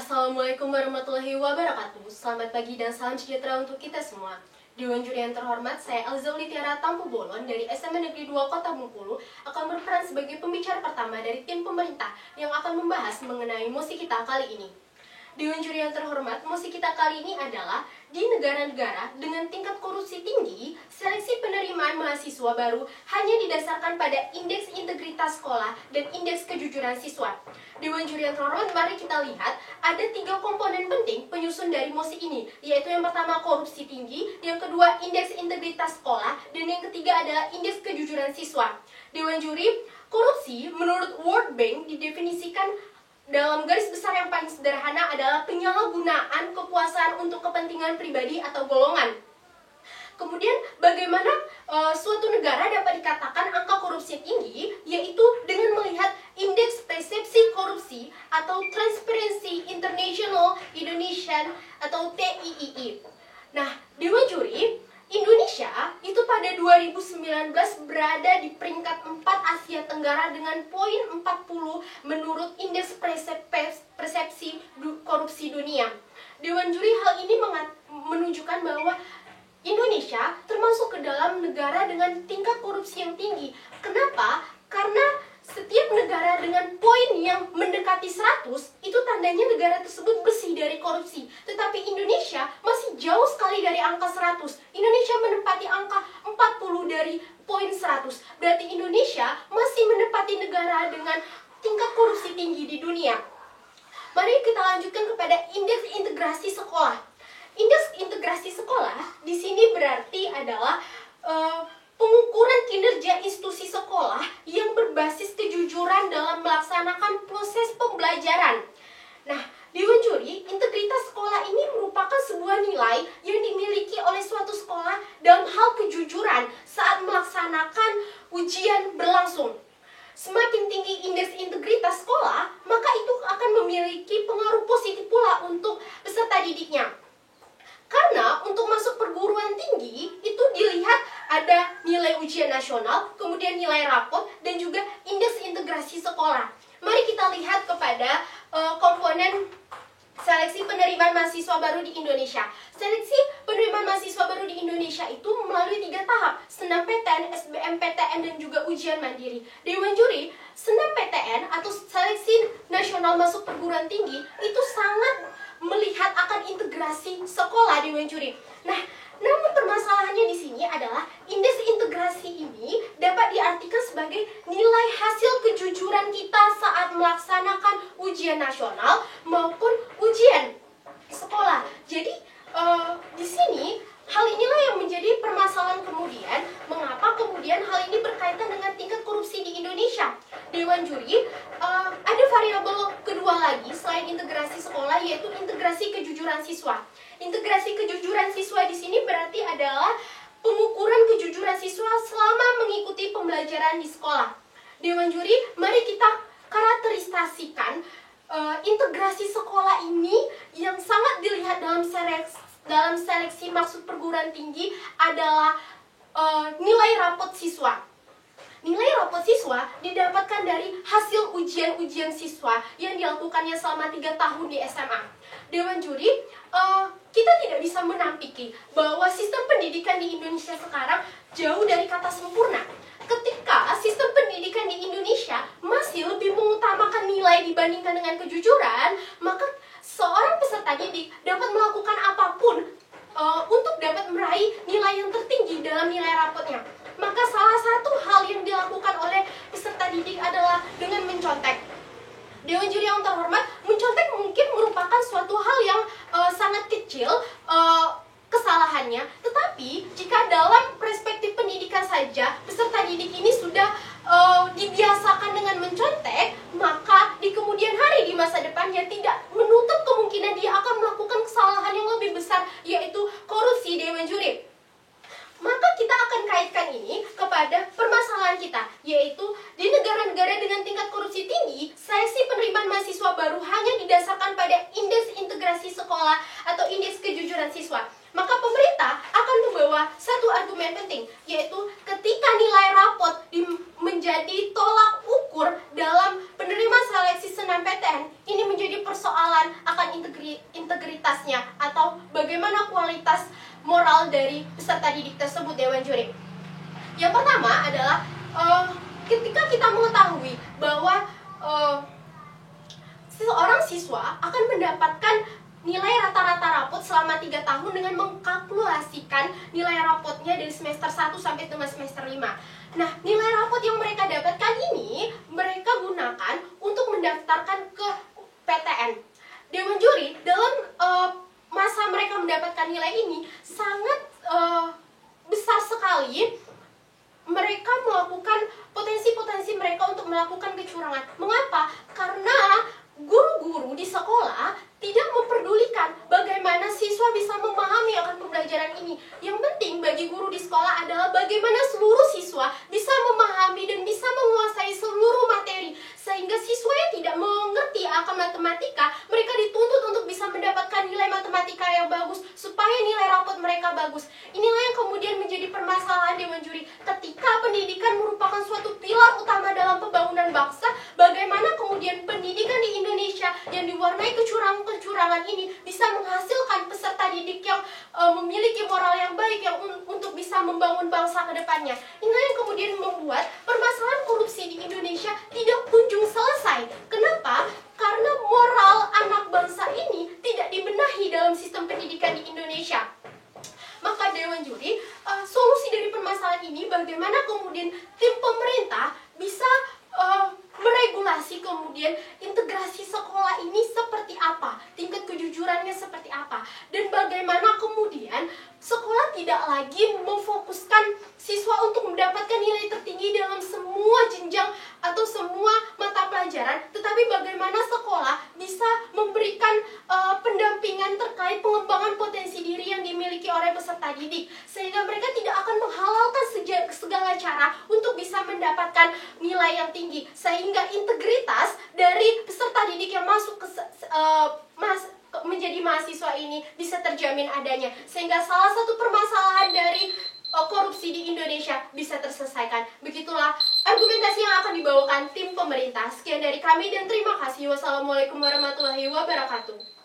Assalamualaikum warahmatullahi wabarakatuh. Selamat pagi dan salam sejahtera untuk kita semua. Dewan juri yang terhormat, saya Elzauli Tiara Tampu Bolon dari SMA Negeri 2 Kota Bengkulu akan berperan sebagai pembicara pertama dari tim pemerintah yang akan membahas mengenai mosi kita kali ini. Dewan juri yang terhormat, mosi kita kali ini adalah di negara-negara dengan tingkat korupsi tinggi, seleksi penerimaan mahasiswa baru hanya didasarkan pada indeks integritas sekolah dan indeks kejujuran siswa. Dewan juri yang terhormat, mari kita lihat ada 3 komponen penting penyusun dari mosi ini, yaitu yang pertama korupsi tinggi, yang kedua indeks integritas sekolah, dan yang ketiga adalah indeks kejujuran siswa. Dewan juri, korupsi menurut World Bank didefinisikan dalam garis besar yang paling sederhana adalah penyalahgunaan kekuasaan untuk kepentingan pribadi atau golongan. Kemudian bagaimana suatu negara dapat dikatakan angka korupsi tinggi, yaitu dengan melihat indeks persepsi korupsi atau Transparency International Indonesian atau TIII. Nah, Dewan Juri, Indonesia itu pada 2019 berada di peringkat 4 Asia Tenggara dengan poin 40 menurut indeks persepsi korupsi dunia. Dewan juri hal ini menunjukkan bahwa Indonesia termasuk ke dalam negara dengan tingkat korupsi yang tinggi. Kenapa? Karena setiap negara dengan poin yang mendekati 100, itu tandanya negara tersebut bersih dari korupsi. Tetapi Indonesia masih jauh sekali dari angka 100. Indonesia menempati angka 40 dari poin 100. Berarti Indonesia masih menempati negara dengan tingkat korupsi tinggi di dunia. Mari kita lanjutkan kepada indeks integrasi sekolah. Indeks integrasi sekolah di sini berarti adalah pengukuran kinerja institusi sekolah yang berbasis kejujuran dalam melaksanakan proses pembelajaran. Nah, Dewan Juri, integritas sekolah ini merupakan sebuah nilai yang dimiliki oleh suatu sekolah dalam hal kejujuran saat melaksanakan ujian berlangsung. Semakin tinggi indeks integritas sekolah, maka itu akan memiliki pengaruh positif pula untuk peserta didiknya. Karena untuk masuk perguruan tinggi itu dilihat ada nilai ujian nasional, kemudian nilai rapot, dan juga indeks integrasi sekolah. Mari kita lihat kepada komponen seleksi penerimaan mahasiswa baru di Indonesia. Seleksi penerimaan mahasiswa baru di Indonesia itu melalui 3 tahap: SNMPTN, SBMPTN, dan juga ujian mandiri. Dewan juri, SNMPTN atau seleksi nasional masuk perguruan tinggi itu sangat melihat akan integrasi sekolah Dewan juri. Nah, namun permasalahannya di sini adalah indeks integrasi ini dapat diartikan sebagai nilai hasil kejujuran kita saat melaksanakan ujian nasional maupun ujian sekolah. Jadi di sini hal inilah yang menjadi permasalahan kemudian, mengapa kemudian hal ini berkaitan dengan tingkat korupsi di Indonesia. Dewan juri, ada variabel kedua lagi selain integrasi sekolah, yaitu integrasi kejujuran siswa. Integrasi kejujuran siswa di sini berarti adalah pengukuran kejujuran siswa selama mengikuti pembelajaran di sekolah. Dewan juri, mari kita karakterisasikan integrasi sekolah ini yang sangat dilihat dalam seleksi masuk perguruan tinggi adalah nilai rapot siswa. Nilai rapot siswa didapatkan dari hasil ujian-ujian siswa yang dilakukannya selama 3 tahun di SMA. Dewan juri, kita tidak bisa menampiki bahwa sistem pendidikan di Indonesia sekarang jauh dari kata sempurna. Ketika sistem pendidikan di Indonesia masih lebih mengutamakan nilai dibandingkan dengan kejujuran, maka seorang peserta didik dapat melakukan apapun untuk dapat meraih nilai yang tertinggi dalam nilai rapotnya. Maka salah satu hal yang dilakukan oleh peserta didik adalah dengan mencontek. Dewan juri yang terhormat, mencontek mungkin merupakan suatu hal yang sangat kecil kesalahannya, tetapi jika dalam perspektif pendidikan saja peserta didik ini sudah dibiasakan dengan mencontek, maka di kemudian hari di masa depannya tidak menutup kemungkinan dia akan melakukan kesalahan yang lebih besar, yaitu korupsi. Dewan juri, maka kita akan kaitkan ini kepada permasalahan kita, yaitu di negara-negara dengan tingkat korupsi tinggi, seleksi penerimaan mahasiswa baru hanya didasarkan pada indeks integrasi sekolah atau indeks kejujuran siswa. Maka pemerintah akan membawa satu argumen penting, yaitu ketika nilai rapot menjadi tolak ukur dalam penerimaan seleksi SNMPTN, ini menjadi persoalan akan integritasnya atau bagaimana kualitas moral dari peserta didik tersebut, Dewan Juri. Yang pertama adalah ketika kita mengetahui bahwa seorang siswa akan mendapatkan nilai rata-rata rapot selama 3 tahun dengan mengkalkulasikan nilai rapotnya dari semester 1 sampai dengan semester 5. Nah, nilai rapot yang mereka dapatkan ini mereka gunakan untuk mendaftarkan ke PTN. Dewan Juri, dalam masa mereka mendapatkan nilai ini sangat besar sekali mereka melakukan potensi-potensi mereka untuk melakukan kecurangan. Mengapa? Karena guru-guru di sekolah tidak memperdulikan bagaimana siswa bisa memahami akan pembelajaran ini. Yang penting bagi guru di sekolah adalah bagaimana seluruh siswa bisa memahami dan bisa menguasai seluruh materi, sehingga siswa yang tidak mengerti akan matematika, mereka dituntut untuk bisa mendapatkan nilai matematika yang bagus supaya nilai rapot mereka bagus. Inilah yang kemudian menjadi permasalahan, Dewan Juri. Ketika pendidikan merupakan suatu pilar utama dalam pembangunan bangsa, bagaimana kemudian pendidikan di Indonesia yang diwarnai kecurangan ini bisa menghasilkan peserta didik yang memiliki moral yang baik yang untuk bisa membangun bangsa ke depannya. Inilah yang kemudian membuat permasalahan korupsi di Indonesia tidak kunjung selesai. Kenapa? Karena moral anak bangsa ini tidak dibenahi dalam sistem pendidikan di Indonesia. Maka Dewan Juri, solusi dari permasalahan ini bagaimana kemudian tim pemerintah bisa meregulasi kemudian integrasi sekolah ini seperti apa, tingkat kejujurannya seperti apa, dan bagaimana kemudian sekolah tidak lagi memfokuskan siswa untuk mendapatkan nilai tertinggi dalam semua jenjang atau semua mata pelajaran, tetapi bagaimana sekolah bisa memberikan pendampingan terkait pengembangan potensi diri yang dimiliki oleh peserta didik, sehingga mereka tidak akan menghalalkan segala cara untuk bisa mendapatkan nilai yang tinggi, sehingga integritas dari peserta didik yang masuk ke menjadi mahasiswa ini bisa terjamin adanya, sehingga salah satu permasalahan dari korupsi di Indonesia bisa terselesaikan. Begitulah argumentasi yang akan dibawakan tim pemerintah. Sekian dari kami dan terima kasih. Wassalamualaikum warahmatullahi wabarakatuh.